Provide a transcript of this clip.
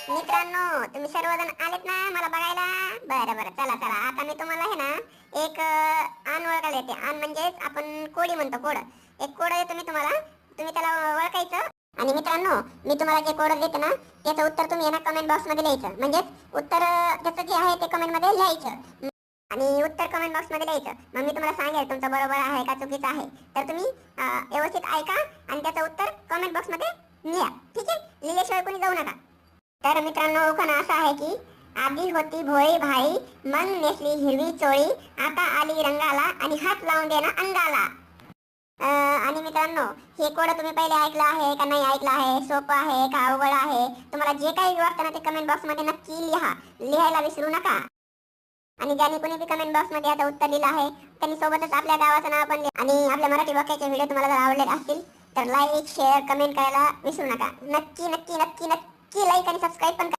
मित्रांनो, तुम्ही सर्वजण आलेत ना मला बघायला? बरं बरं, चला चला. आता मी तुम्हाला आहे ना एक आण ओळखायला येते. आण म्हणजेच आपण कोडी म्हणतो, कोड. एक कोड देतो मी तुम्हाला, तुम्ही त्याला ओळखायचं. आणि मित्रांनो, मी तुम्हाला जे कोड देते ना त्याचं उत्तर तुम्ही ना कमेंट बॉक्स मध्ये लिहायचं. म्हणजेच उत्तर त्याचं जे आहे ते कमेंट मध्ये लिहायचं आणि उत्तर कमेंट बॉक्स मध्ये लिहायचं. मग मी तुम्हाला सांगेल तुमचं बरोबर आहे का चुकीचं आहे. तर तुम्ही व्यवस्थित ऐका आणि त्याचं उत्तर कमेंट बॉक्स मध्ये लिहा. ठीक आहे? लिहिल्याशिवाय कोणी जाऊ नका. तर मित्रांनो, उखाणा असा आहे की आधी होती भोळी भाई, मन नेसली हिरवी चोळी, आता आली रंगाला आणि हात लावून देना अंगाला. आणि मित्रांनो, हे कोड तुम्ही पहिले ऐकलं आहे का नाही ऐकलं आहे? सोपं आहे का अवघड आहे? तुम्हाला जे काही वाटतं ना ते कमेंट बॉक्स मध्ये नक्की लिहा. लिहायला विसरू नका. आणि ज्यांनी कोणी बी कमेंट बॉक्स मध्ये आता उत्तर दिलं आहे त्यांनी सोबतच आपल्या गावाचं नाव पण लिहा. आणि आपल्या मराठी वाक्याचे व्हिडिओ तुम्हाला जर आवडले असतील तर लाईक शेअर कमेंट करायला विसरू नका. नक्की नक्की नक्की नक्की लाईक आणि सबस्क्राईब पण करा.